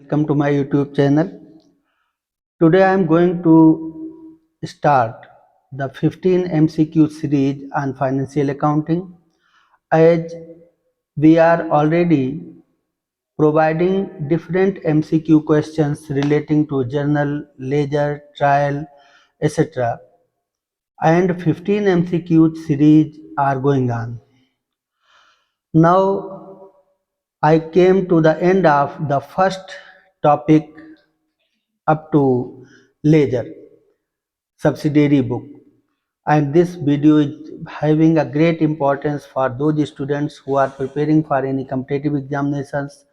Welcome to my YouTube channel. Today I am going to start the 15 MCQ series on financial accounting, as we are already providing different MCQ questions relating to journal, ledger, trial, etc. and 15 MCQ series are going on. Now I came to the end of the first topic up to ledger subsidiary book, and this video is having a great importance for those students who are preparing for any competitive examinations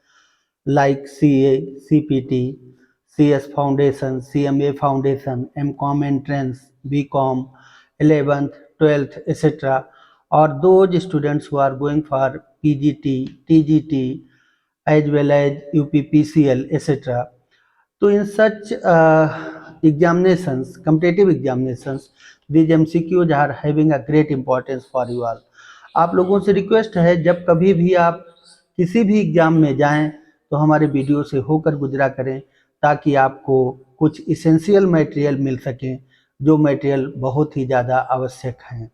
like CA, CPT, CS Foundation, CMA Foundation, MCOM Entrance, BCom, 11th, 12th, etc. or those students who are going for PGT, TGT as well as UPPCL, etc. तो इन सच examinations, competitive examinations, these MCQs are having a great importance for you all. आप लोगों से request है, जब कभी भी आप किसी भी एग्जाम में जाएं तो हमारे वीडियो से होकर गुजरा करें, ताकि आपको कुछ इसेंशियल मटेरियल मिल सके, जो मटेरियल बहुत ही ज़्यादा आवश्यक हैं।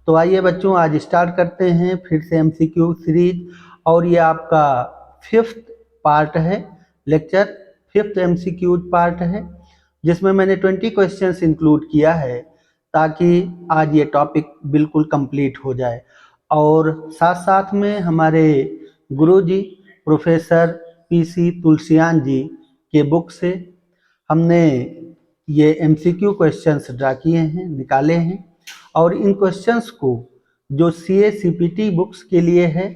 तो आइए बच्चों, आज स्टार्ट करते हैं फिर से MCQ सीरीज, और ये आपका 5th पार्ट है, लेक्चर 5th MCQ पार्ट है, जिसमें मैंने 20 क्वेश्चंस इंक्लूड किया है, ताकि आज ये टॉपिक बिल्कुल कंप्लीट हो जाए। और साथ साथ में हमारे गुरुजी प्रोफेसर PC तुलसियान जी के बुक से हमने ये MCQ क्वेश्चंस ड्रा किए हैं, निकाले हैं, और इन क्वेश्चंस को जो CA CPT बुक्स के लिए है,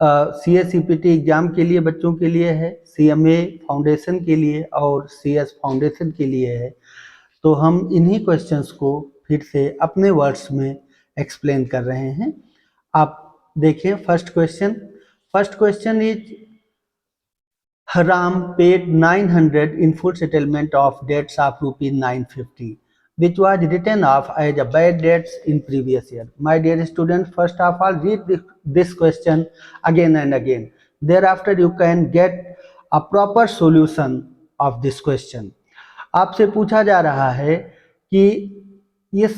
CA CPT एग्जाम के लिए बच्चों के लिए है, CMA फाउंडेशन के लिए और CS फाउंडेशन के लिए है, तो हम इन्हीं क्वेश्चंस को फिर से अपने वर्ड्स में एक्सप्लेन कर रहे हैं। आप देखें first question is Ram paid 900 in full settlement of debts of rupees 950, which was written off as a bad debts in previous year. My dear students, first of all, read this question again and again. Thereafter, you can get a proper solution of this question. आपसे पूछा जा रहा है कि इस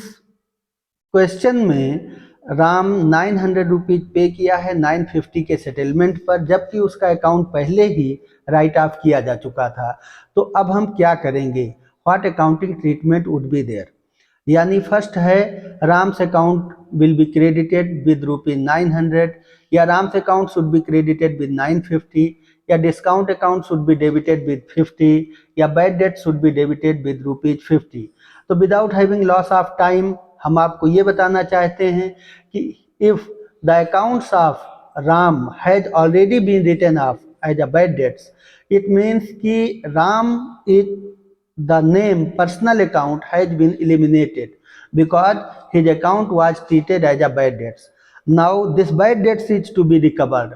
question में Ram 900 rupees पे किया है 950 के सेटलमेंट पर, जबकि उसका अकाउंट पहले ही राइट ऑफ किया जा चुका था। तो अब हम क्या करेंगे, what accounting treatment would be there. यानी फर्स्ट है, Ram's account will be credited with rupees 900, या Ram's account should be credited with 950, या discount account should be debited with 50, या bad debt should be debited with rupees 50। तो without having loss of time हम आपको ये बताना चाहते हैं कि if the accounts of Ram has already been written off as a bad debts, it means कि Ram is the name personal account has been eliminated because his account was treated as a bad debts. Now this bad debts is to be recovered.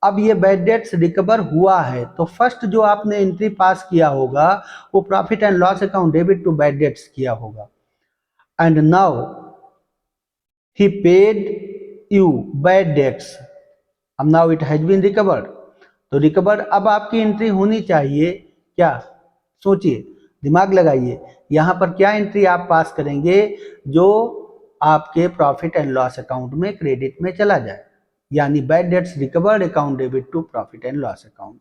अब ये bad debts recover हुआ है, तो first जो आपने entry pass किया होगा वो profit and loss account debit to bad debts किया होगा, and now he paid you bad debts, and now it has been recovered। तो रिकवर अब आपकी एंट्री होनी चाहिए क्या, सोचिए, दिमाग लगाइए, यहाँ पर क्या एंट्री आप पास करेंगे जो आपके प्रॉफिट एंड लॉस अकाउंट में क्रेडिट में चला जाए, यानी bad debts recovered account debit to profit and loss account.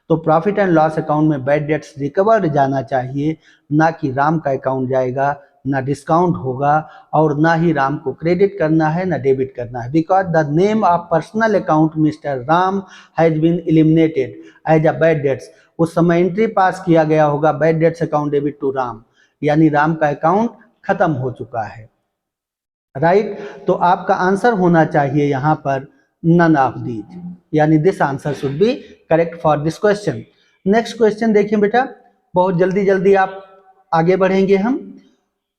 तो प्रॉफिट एंड लॉस अकाउंट में बैड डेट्स रिकवर्ड जाना चाहिए, ना कि राम का अकाउंट जाएगा, ना डिस्काउंट होगा, और ना ही राम को क्रेडिट करना है ना डेबिट करना है, because the name of personal account mister Ram has been eliminated as a bad debts. उस समय एंट्री पास किया गया होगा bad debts account debit to Ram, यानी राम का अकाउंट खत्म हो चुका है, राइट। तो आपका आंसर होना चाहिए यहाँ पर नन ऑफ दीज, यानी this answer should be correct for this question. Next question देखिए बेटा, बहुत जल्दी जल्दी आप आगे बढ़ेंगे हम,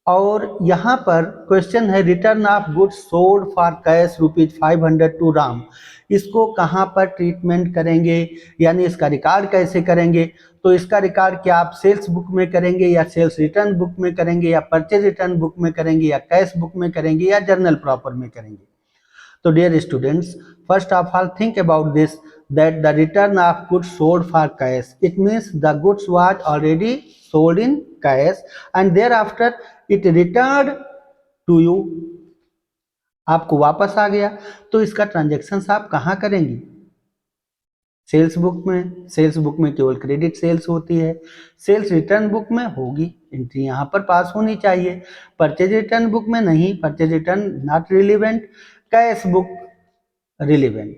और यहाँ पर क्वेश्चन है return of goods sold for cash rupees 500 to Ram. इसको कहाँ पर ट्रीटमेंट करेंगे, यानी इसका रिकॉर्ड कैसे करेंगे। तो इसका रिकॉर्ड क्या आप सेल्स बुक में करेंगे, या सेल्स रिटर्न बुक में करेंगे, या परचेज रिटर्न बुक में करेंगे, या कैश बुक में करेंगे, या जर्नल प्रॉपर में करेंगे। तो dear students, first of all think about this, that the return of goods sold for cash. It means the goods was already sold in cash and thereafter it returned to you. आपको वापस आ गया, तो इसका transaction आप कहाँ करेंगी? Sales book में। Sales book में केवल क्रेडिट सेल्स होती है। सेल्स रिटर्न बुक में होगी, एंट्री यहाँ पर पास होनी चाहिए। परचेज रिटर्न बुक में नहीं, purchase return not relevant. Cash book relevant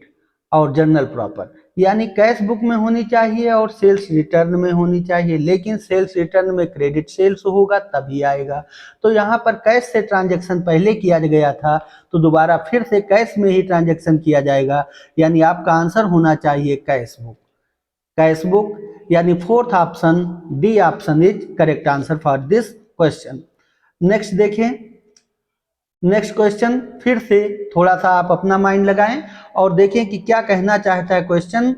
और जर्नल प्रॉपर, यानी कैश बुक में होनी चाहिए और सेल्स रिटर्न में होनी चाहिए, लेकिन सेल्स रिटर्न में क्रेडिट सेल्स होगा तभी आएगा। तो यहाँ पर कैश से ट्रांजैक्शन पहले किया गया था, तो दोबारा फिर से कैश में ही ट्रांजैक्शन किया जाएगा, यानी आपका आंसर होना चाहिए कैश बुक। कैश बुक यानी fourth option, D option is correct answer for this question. Next देखें। नेक्स्ट क्वेश्चन, फिर से थोड़ा सा आप अपना माइंड लगाएं और देखें कि क्या कहना चाहता है क्वेश्चन,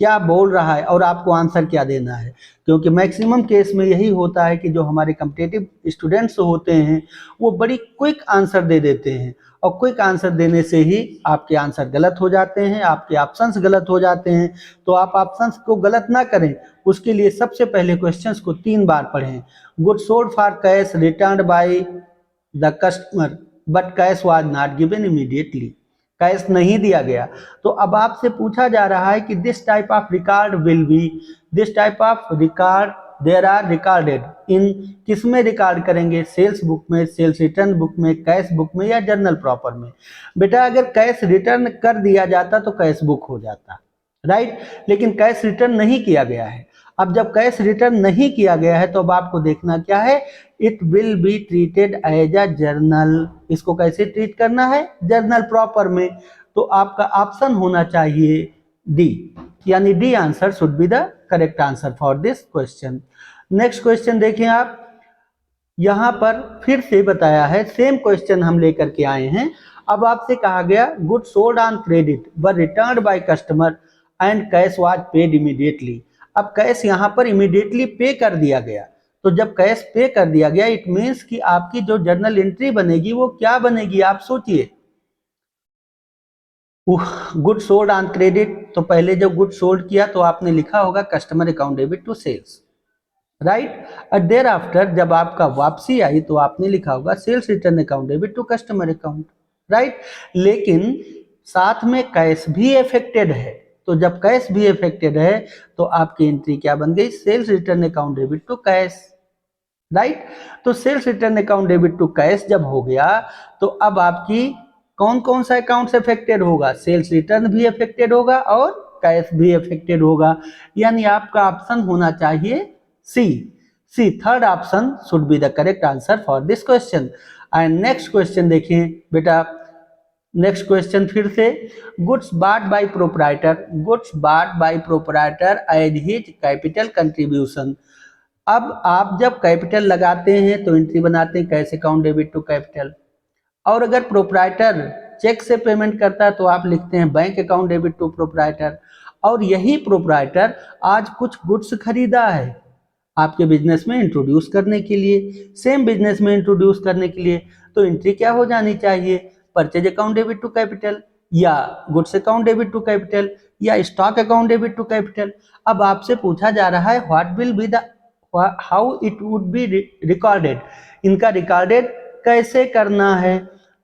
क्या बोल रहा है और आपको आंसर क्या देना है। क्योंकि मैक्सिमम केस में यही होता है कि जो हमारे कॉम्पिटिटिव स्टूडेंट्स होते हैं वो बड़ी क्विक आंसर दे देते हैं, और क्विक आंसर देने से ही आपके आंसर गलत हो जाते हैं, आपके ऑप्शंस गलत हो जाते हैं। तो आप ऑप्शंस को गलत ना करें, उसके लिए सबसे पहले क्वेश्चंस को 3 बार पढ़ें। Good sold for cash returned by the customer but cash was not given immediately. Cash नहीं दिया गया, तो अब आपसे पूछा जा रहा है कि this type of record will be, this type of record there are recorded in, किस में रिकॉर्ड करेंगे? सेल्स बुक में, सेल्स रिटर्न बुक में, कैश बुक में या जर्नल प्रॉपर में? बेटा अगर कैश रिटर्न कर दिया जाता तो कैश बुक हो जाता, राइट, लेकिन कैश रिटर्न नहीं किया गया है। अब जब कैश रिटर्न नहीं किया गया है तो अब आपको देखना क्या है, it will be treated as a journal. इसको कैसे ट्रीट करना है? जर्नल प्रॉपर में। तो आपका ऑप्शन होना चाहिए डी, यानी D answer should be the correct answer for this question. Next question देखें आप, यहां पर फिर से बताया है, सेम क्वेश्चन हम लेकर के आए हैं। अब आपसे कहा गया good sold on credit were returned by customer and cash was paid immediately. अब कैश यहां पर इमीडिएटली पे कर दिया गया, तो जब कैश पे कर दिया गया इट मीन्स कि आपकी जो जर्नल एंट्री बनेगी वो क्या बनेगी? आप सोचिए। गुड सोल्ड ऑन क्रेडिट, तो पहले जब गुड सोल्ड किया तो आपने लिखा होगा customer account debit to sales, right. और देयर आफ्टर जब आपका वापसी आई तो आपने लिखा होगा sales return account debit to customer account, right. लेकिन साथ में कैश भी अफेक्टेड है, तो जब कैश भी अफेक्टेड है तो आपकी एंट्री क्या बन गई? Sales return account debit to cash, right. तो sales return account debit to cash जब हो गया तो अब आपकी कौन कौन सा अकाउंट से अफेक्टेड होगा? सेल्स रिटर्न भी अफेक्टेड होगा और कैश भी अफेक्टेड होगा, यानी आपका ऑप्शन होना चाहिए C. C, third option should be the correct answer for this question. And next question देखिए बेटा। नेक्स्ट क्वेश्चन फिर से, goods bought by proprietor, goods bought by proprietor as his capital contribution. अब आप जब कैपिटल लगाते हैं तो एंट्री बनाते हैं cash account debit to capital, और अगर प्रोप्राइटर चेक से पेमेंट करता है तो आप लिखते हैं bank account debit to proprietor. और यही प्रोप्राइटर आज कुछ गुड्स खरीदा है आपके बिजनेस में इंट्रोड्यूस करने के लिए, सेम बिजनेस में इंट्रोड्यूस करने के लिए, तो एंट्री क्या हो जानी चाहिए? Purchase account debit to capital या goods account debit to capital या stock account debit to capital. अब आपसे पूछा जा रहा है what will be the, how it would be recorded, इनका रिकॉर्डेड कैसे करना है?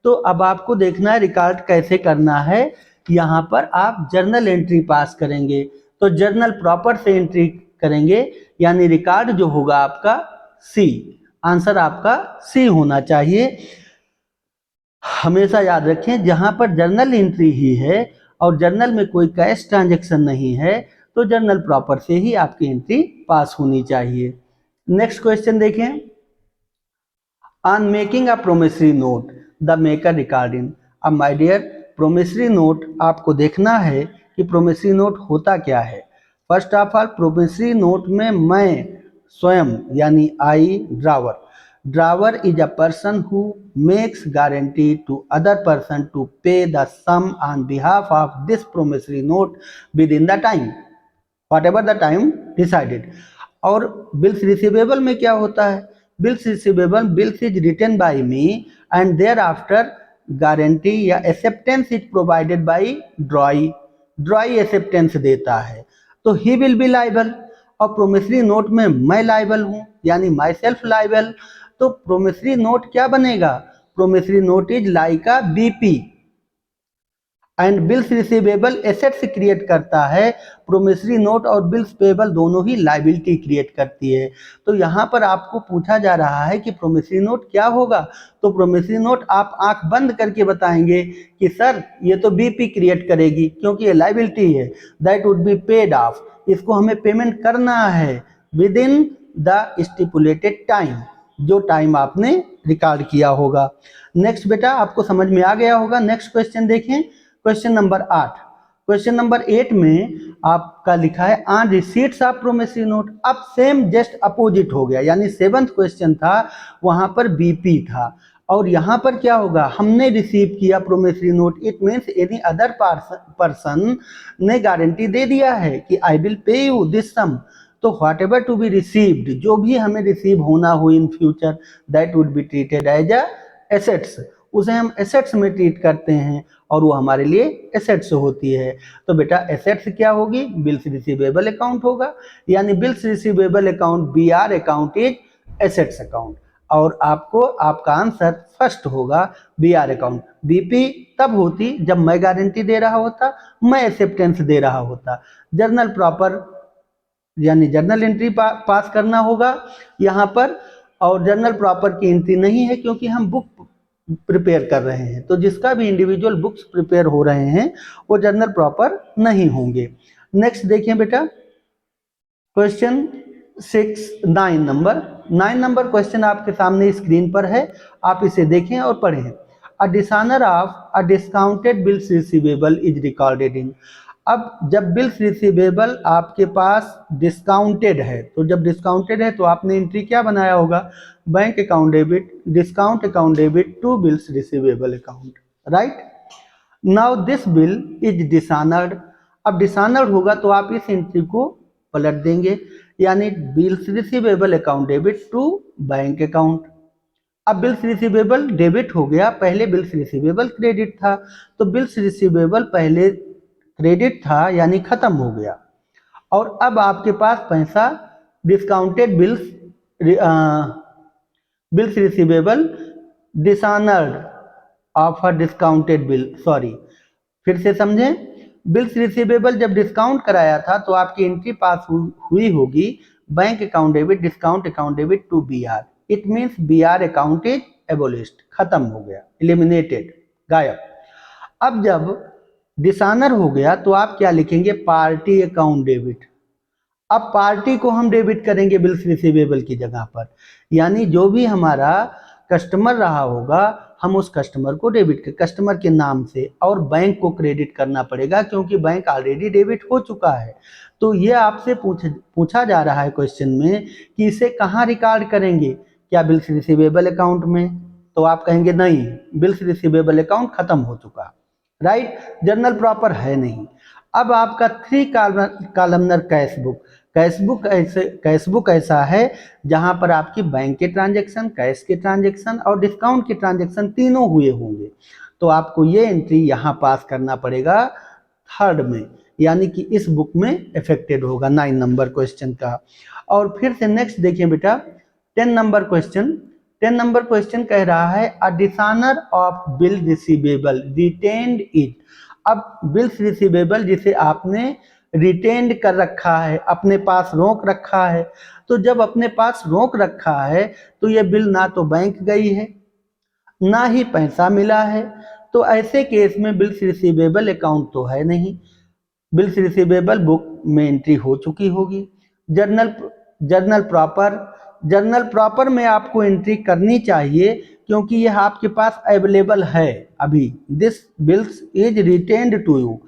तो अब आपको देखना है रिकॉर्ड कैसे करना है। यहाँ पर आप जर्नल एंट्री पास करेंगे, तो जर्नल प्रॉपर से एंट्री करेंगे, यानी रिकॉर्ड जो होगा आपका सी, आंसर आपका सी होना चाहिए। हमेशा याद रखें जहां पर जर्नल एंट्री ही है और जर्नल में कोई कैश ट्रांजैक्शन नहीं है तो जर्नल प्रॉपर से ही आपकी एंट्री पास होनी चाहिए। नेक्स्ट क्वेश्चन देखें, on making a promissory note the maker recording. अब माय डियर, प्रोमिसरी नोट आपको देखना है कि प्रोमिसरी नोट होता क्या है। First of all, promissory note में मैं स्वयं यानी I drawer, drawer is a person who makes guarantee to other person to pay the sum on behalf of this promissory note within the time, whatever the time decided. और bills receivable में क्या होता है? Bills receivable, bills is written by me and there after guarantee या acceptance is provided by drawee, drawee acceptance देता है तो he will be liable, और प्रोमिसरी नोट में मैं लाइबल हूं यानी माई सेल्फ लाइबल, तो प्रोमिसरी नोट क्या बनेगा, promissory note is like a BP and bills receivable assets create करता है, प्रोमिसरी नोट और बिल्स पेबल दोनों ही लाइबिलिटी क्रिएट करती है। तो यहाँ पर आपको पूछा जा रहा है कि प्रोमिसरी नोट क्या होगा, तो प्रोमिसरी नोट आप आंख बंद करके बताएंगे कि सर ये तो बीपी क्रिएट करेगी क्योंकि ये लाइबिलिटी है, that would be paid of, इसको हमें पेमेंट करना है with in the stipulated time, जो टाइम आपने रिकॉर्ड किया होगा। नेक्स्ट बेटा आपको समझ में आ गया होगा। नेक्स्ट क्वेश्चन देखें, क्वेश्चन नंबर 8। क्वेश्चन नंबर 8 में आपका लिखा है on receipts of promissory note. अब सेम जस्ट अपोजिट हो गया, यानी 7th क्वेश्चन था वहां पर बीपी था और यहाँ पर क्या होगा, हमने रिसीव किया promissory note, it means any other person ने गारंटी दे दिया है कि I will pay you this sum, तो whatever to be received, जो भी हमें रिसीव होना हो in future, that would be treated as a assets, उसे हम एसेट्स में ट्रीट करते हैं और वो हमारे लिए एसेट्स होती है। तो बेटा एसेट्स क्या होगी, बिल्स रिसीवेबल अकाउंट होगा, यानी bills receivable account B R account is assets account, और आपको आपका आंसर फर्स्ट होगा बी आर अकाउंट। बीपी तब होती जब मैं गारंटी दे रहा होता, मैं एक्सेप्टेंस दे रहा होता। जर्नल प्रॉपर यानी जर्नल एंट्री पास करना होगा यहाँ पर, और जर्नल प्रॉपर की एंट्री नहीं है क्योंकि हम बुक प्रिपेयर कर रहे हैं, तो जिसका भी इंडिविजुअल बुक्स प्रिपेयर हो रहे हैं वो जर्नल प्रॉपर नहीं होंगे। नेक्स्ट देखिए बेटा क्वेश्चन 9 नंबर क्वेश्चन आपके सामने स्क्रीन पर है, आप इसे देखें और पढ़ें। A dishonour of a discounted bills receivable is recorded in. अब जब बिल्स रिसीवेबल आपके पास डिस्काउंटेड है, तो जब डिस्काउंटेड है तो आपने एंट्री क्या बनाया होगा, bank account debit, discount account debit to bills receivable account, right. Now this bill is dishonoured. अब डिसऑनर्ड होगा तो आप इस एंट्री को पलट देंगे, यानी bills receivable account debit to bank account. अब बिल्स रिसीवेबल डेबिट हो गया, पहले बिल्स रिसीवेबल क्रेडिट था, तो बिल्स रिसीवेबल पहले क्रेडिट था यानी खत्म हो गया, और अब आपके पास पैसा discounted bills receivable dishonoured of a discounted bill, sorry फिर से समझें, बिल्स रिसीवेबल जब डिस्काउंट कराया था तो आपकी एंट्री पास हुई होगी bank account debit discount account debit to B R, it means B R account is abolished, खत्म हो गया, एलिमिनेटेड, गायब। अब जब डिसऑनर हो गया तो आप क्या लिखेंगे, पार्टी अकाउंट डेबिट। अब पार्टी को हम डेबिट करेंगे बिल्स रिसीवेबल की जगह पर, यानी जो भी हमारा कस्टमर रहा होगा हम उस कस्टमर को डेबिट कर, कस्टमर के नाम से, और बैंक को क्रेडिट करना पड़ेगा क्योंकि बैंक ऑलरेडी डेबिट हो चुका है। तो ये आपसे पूछा जा रहा है क्वेश्चन में कि इसे कहाँ रिकॉर्ड करेंगे, क्या बिल्स रिसीवेबल अकाउंट में, तो आप कहेंगे नहीं, बिल्स रिसीवेबल अकाउंट खत्म हो चुका, राइट, जर्नल प्रॉपर है नहीं। अब आपका 3 कॉलमनर कैश बुक ऐसा है जहां पर आपकी बैंक के ट्रांजैक्शन, कैश के ट्रांजैक्शन और डिस्काउंट के ट्रांजैक्शन तीनों हुए होंगे, तो आपको ये एंट्री यहाँ पास करना पड़ेगा 3rd में, यानी कि इस बुक में इफेक्टेड होगा 9 नंबर क्वेश्चन का। और फिर से नेक्स्ट देखिए बेटा 10 नंबर क्वेश्चन कह रहा है a dishonour of bill receivable retained it. अब बिल्स रिसीवेबल जिसे आपने रिटेन्ड कर रखा है, अपने पास रोक रखा है, तो जब अपने पास रोक रखा है तो ये बिल ना तो बैंक गई है ना ही पैसा मिला है, तो ऐसे केस में बिल्स रिसीवेबल अकाउंट तो है नहीं, बिल्स रिसीवेबल बुक में एंट्री हो चुकी होगी। जर्नल प्रॉपर में आपको एंट्री करनी चाहिए क्योंकि यह आपके पास अवेलेबल है अभी, this bills is retained to you,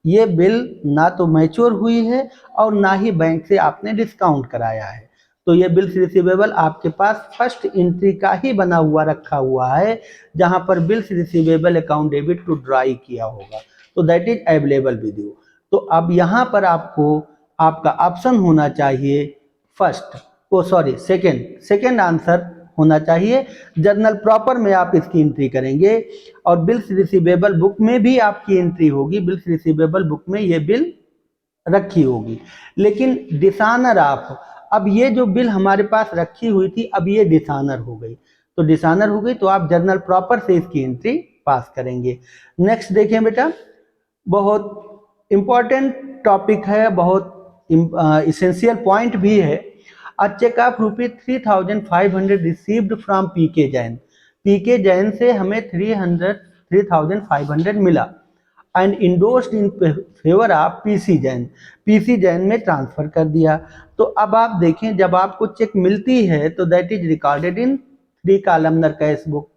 ये बिल ना तो मैच्योर हुई है और ना ही बैंक से आपने डिस्काउंट कराया है, तो ये बिल्स रिसीवेबल आपके पास फर्स्ट एंट्री का ही बना हुआ रखा हुआ है जहां पर bills receivable account debit to drawee किया होगा, तो that is available with you. तो अब यहाँ पर आपको आपका ऑप्शन होना चाहिए फर्स्ट, सेकंड आंसर होना चाहिए। जर्नल प्रॉपर में आप इसकी एंट्री करेंगे और बिल्स रिसीवेबल बुक में भी आपकी एंट्री होगी। बिल्स रिसीवेबल बुक में ये बिल रखी होगी। लेकिन डिसऑनर ऑफ, अब ये जो बिल हमारे पास रखी हुई थी अब ये डिसऑनर हो गई, तो डिसऑनर हो गई तो आप जर्नल प्रॉपर से इसकी एंट्री पास करेंगे। नेक्स्ट देखें बेटा, बहुत इंपॉर्टेंट टॉपिक है, बहुत इसेंशियल पॉइंट भी है। अ चेक ऑफ ₹3,500 रिसीव्ड फ्रॉम पीके जैन। पीके जैन से हमें 3,500 मिला and endorsed in favour of PC Jain, PC Jain में ट्रांसफर कर दिया। तो अब आप देखें, जब आपको चेक मिलती है तो that is recorded in 3 columnar cash book,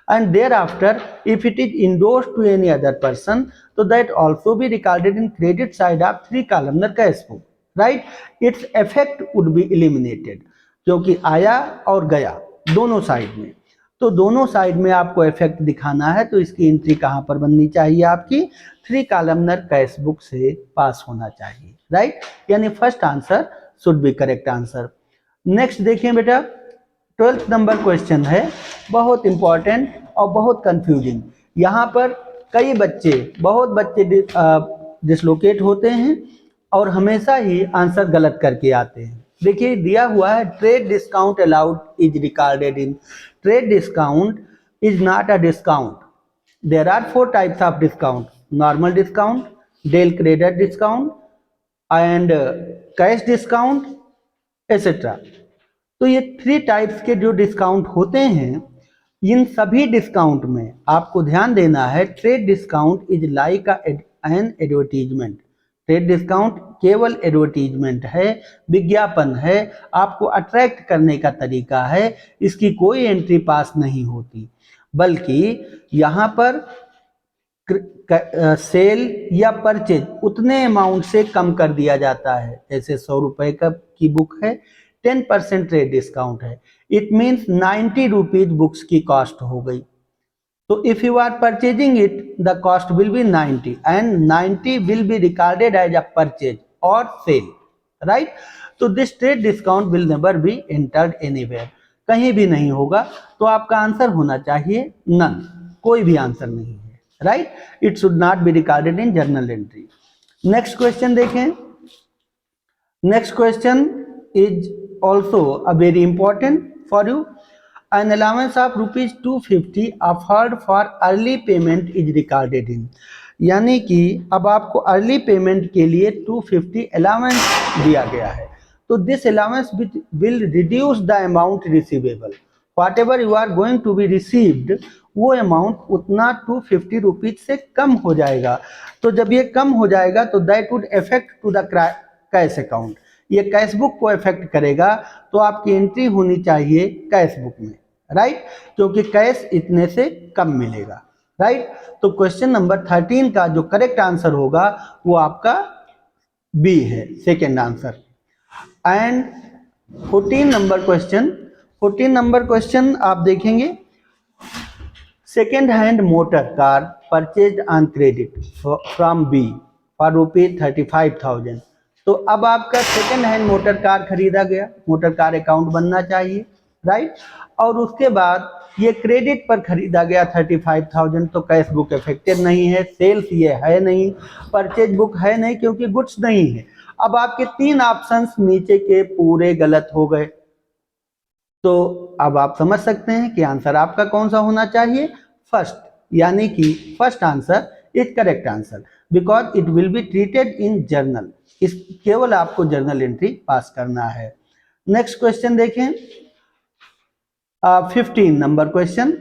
and thereafter if it is endorsed to any other person so that also be recorded in credit side of 3 columnar cash book, right? Its effect would be eliminated, क्योंकि आया और गया दोनों side में, तो दोनों side में आपको इफेक्ट दिखाना है तो इसकी एंट्री कहाँ पर बननी चाहिए? आपकी 3 कॉलमनर कैश बुक से पास होना चाहिए, राइट? यानी first answer should be correct answer. Next देखिए बेटा, 12th नंबर क्वेश्चन है, बहुत इंपॉर्टेंट और बहुत कंफ्यूजिंग। यहाँ पर कई बच्चे, बहुत बच्चे डिसलोकेट होते हैं और हमेशा ही आंसर गलत करके आते हैं। देखिए दिया हुआ है trade discount allowed is recorded in, trade discount is not a discount. There are 4 types of discount, normal discount, del credit discount and cash discount etcetera. तो ये 3 टाइप्स के जो डिस्काउंट होते हैं, इन सभी डिस्काउंट में आपको ध्यान देना है trade discount is like an advertisement. Trade discount केवल एडवर्टीजमेंट है, विज्ञापन है, आपको अट्रैक्ट करने का तरीका है, इसकी कोई एंट्री पास नहीं होती, बल्कि यहाँ पर सेल या परचेज उतने अमाउंट से कम कर दिया जाता है। जैसे 100 रुपए की बुक है, 10% ट्रेड डिस्काउंट है, इट मीन्स 90 रुपीज बुक्स की कॉस्ट हो गई। तो if you are purchasing it the cost will be 90 and 90 will be recorded as a purchase और सेल, राइट? तो this trade discount will never be entered anywhere, कहीं भी नहीं होगा। तो आपका आंसर होना चाहिए नन, कोई भी आंसर नहीं है, right? It should not be recorded in journal entry. Next question देखें, next question is also a very important for you. An allowance of ₹250 offered for early payment is recorded in, यानी कि अब आपको early payment के लिए 250 allowance दिया गया है। तो this allowance will reduce the amount receivable, whatever you are going to be received वो अमाउंट उतना 250 रुपीज से कम हो जाएगा। तो जब ये कम हो जाएगा तो that would effect to the cash account, ये कैश बुक को इफेक्ट करेगा। तो आपकी एंट्री होनी चाहिए कैश बुक में, राइट? क्योंकि कैश इतने से कम मिलेगा, राइट? तो क्वेश्चन नंबर 13 का जो करेक्ट आंसर होगा वो आपका बी है, second answer. And 14 number question, 14 number question आप देखेंगे, second hand motor car purchase on credit from B for ₹35,000। तो अब आपका सेकेंड हैंड मोटर कार खरीदा गया, मोटर कार अकाउंट बनना चाहिए, राइट? और उसके बाद ये क्रेडिट पर खरीदा गया 35,000, तो कैश बुक इफेक्टेड नहीं है, सेल्स ये है नहीं, परचेज बुक है नहीं क्योंकि गुड्स नहीं है। अब आपके 3 ऑप्शंस नीचे के पूरे गलत हो गए। तो अब आप समझ सकते हैं कि आंसर आपका कौन सा होना चाहिए? फर्स्ट, यानी कि first answer is correct answer because it will be treated in journal. इस केवल आपको जर्नल एंट्री पास करना है। नेक्स्ट क्वेश्चन देखें, 15 नंबर क्वेश्चन।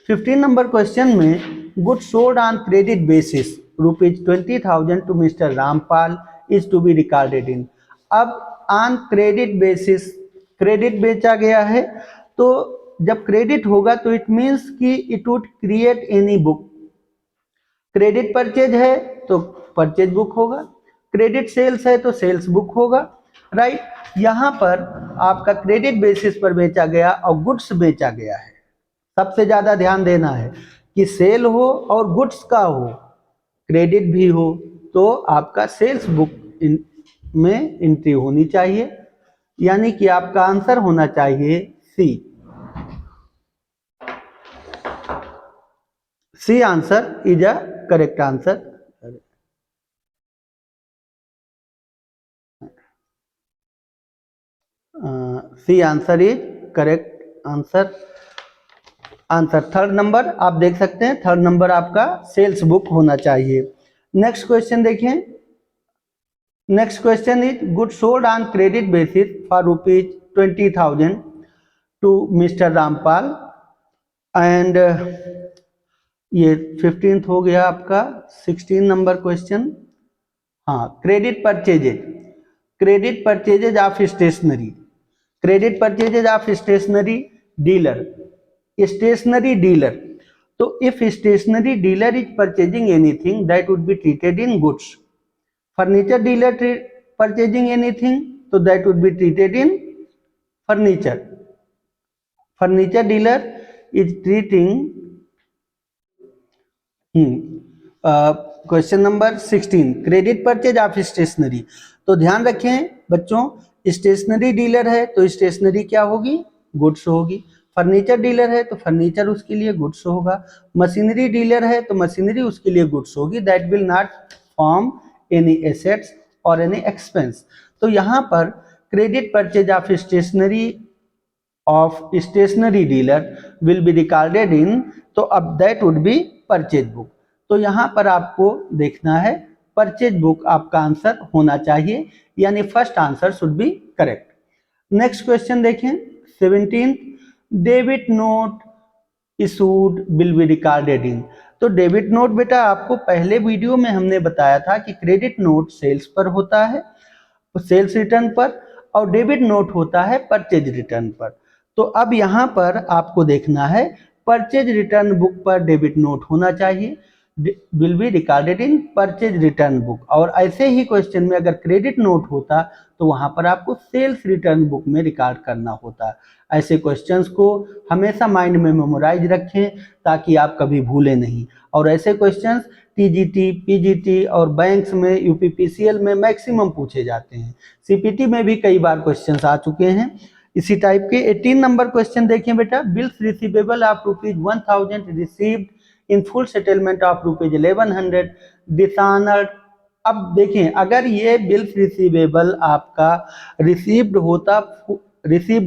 15 नंबर क्वेश्चन में good sold on credit basis ₹20,000 to mister Rampal is to be recorded in. अब on credit basis, credit बेचा गया है, तो जब क्रेडिट होगा तो इट मीन्स कि it would create any book. Credit purchase है तो परचेज बुक होगा, क्रेडिट सेल्स है तो सेल्स बुक होगा, राइट? यहाँ पर आपका क्रेडिट बेसिस पर बेचा गया और गुड्स बेचा गया है। सबसे ज़्यादा ध्यान देना है कि सेल हो और गुड्स का हो, क्रेडिट भी हो, तो आपका सेल्स बुक में एंट्री होनी चाहिए, यानी कि आपका आंसर होना चाहिए C. C answer is a correct answer. C answer is correct answer. Third number आप देख सकते हैं, थर्ड नंबर आपका सेल्स बुक होना चाहिए। नेक्स्ट क्वेश्चन देखें। Next question is good sold on credit basis for ₹20,000 to mister Rampal and ये 15th हो गया आपका। 16 नंबर क्वेश्चन, हाँ, credit purchases of stationery, credit purchases of stationery dealer. तो if stationery dealer is purchasing anything that would be treated in goods, furniture dealer purchasing anything तो that would be treated in furniture, furniture dealer is treating. Question number 16 credit purchase of stationery. तो ध्यान रखें बच्चों, stationery dealer है तो stationery क्या होगी, goods होगी। फर्नीचर डीलर है तो फर्नीचर उसके लिए गुड्स होगा। मशीनरी डीलर है तो मशीनरी उसके लिए गुड्स होगी। That will not form any assets और एनी एक्सपेंस। तो यहाँ पर credit purchase of stationery dealer will be recorded in, तो अब that would be purchase book. तो यहाँ पर आपको देखना है परचेज बुक आपका आंसर होना चाहिए, यानी first answer should be correct. Next question देखें 17th debit note issued will be recorded in. तो डेबिट नोट बेटा आपको पहले वीडियो में हमने बताया था कि क्रेडिट नोट सेल्स पर होता है, सेल्स रिटर्न पर, और डेबिट नोट होता है परचेज रिटर्न पर। तो अब यहाँ पर आपको देखना है परचेज रिटर्न बुक पर डेबिट नोट होना चाहिए, will be recorded in purchase return book. और ऐसे ही क्वेश्चन में अगर क्रेडिट नोट होता तो वहाँ पर आपको सेल्स रिटर्न बुक में रिकॉर्ड करना होता। ऐसे क्वेश्चंस को हमेशा माइंड में मेमोराइज रखें ताकि आप कभी भूलें नहीं। और ऐसे क्वेश्चंस टीजीटी, पीजीटी और बैंक्स में, यूपीपीसीएल में मैक्सिमम पूछे जाते हैं। सीपीटी में भी कई बार क्वेश्चंस आ चुके हैं इसी टाइप के। 18 नंबर क्वेश्चन देखें बेटा, bills receivable of ₹1000 received in full settlement of ₹1100 dishonoured. अब देखें अगर ये बिल्स रिसीवेबल आपका रिसीव्ड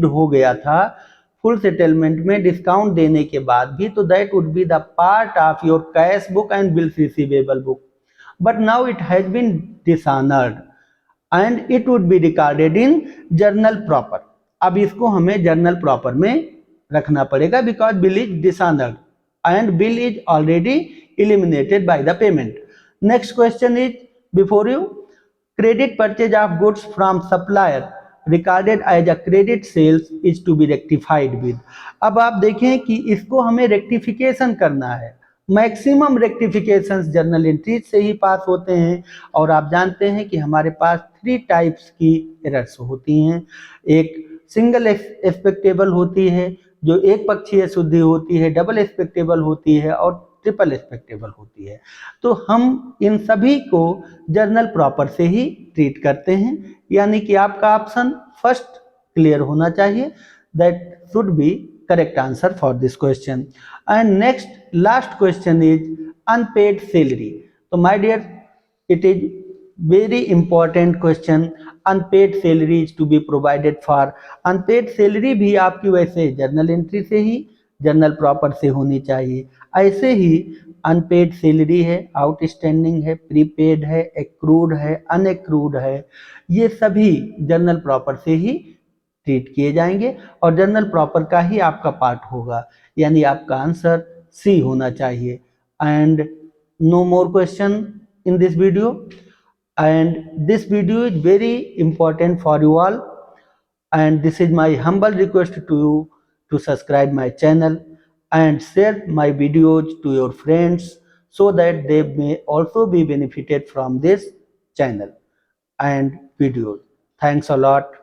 हो गया था फुल सेटलमेंट में डिस्काउंट देने के बाद भी, तो that would be the part of your cash book and bills receivable book, but now it has been dishonoured and it would be recorded in journal proper. अब इसको हमें जर्नल प्रॉपर में रखना पड़ेगा because bill is dishonoured and bill is already eliminated by the payment. Next question is before you, credit purchase of goods from supplier recorded as a credit sales is to be rectified with। अब आप देखें कि इसको हमें rectification करना है। Maximum रेक्टिफिकेशंस journal entries से ही पास होते हैं और आप जानते हैं कि हमारे पास 3 टाइप्स की एरर्स होती हैं। एक सिंगल एक्सपेक्टेबल होती है जो एक पक्षीय शुद्धि होती है, डबल एक्सपेक्टेबल होती है और ट्रिपल एक्सपेक्टेबल होती है। तो हम इन सभी को जर्नल प्रॉपर से ही ट्रीट करते हैं, यानी कि आपका ऑप्शन फर्स्ट क्लियर होना चाहिए। That should be correct answer for this question. And next last question is unpaid salary. तो my dear, it is very important question। Unpaid salary is to be provided for. Unpaid salary भी आपकी वैसे journal entry से ही, journal proper से होनी चाहिए। ऐसे ही unpaid salary है, आउटस्टैंडिंग है, प्रीपेड है, एक्रूड है, अनएक्रूड है, ये सभी जर्नल प्रॉपर से ही ट्रीट किए जाएंगे और जर्नल प्रॉपर का ही आपका पार्ट होगा, यानी आपका आंसर सी होना चाहिए। And no more question in this video, and this video is very important for you all, and this is my humble request to you to subscribe my channel and share my videos to your friends so that they may also be benefited from this channel and videos. Thanks a lot.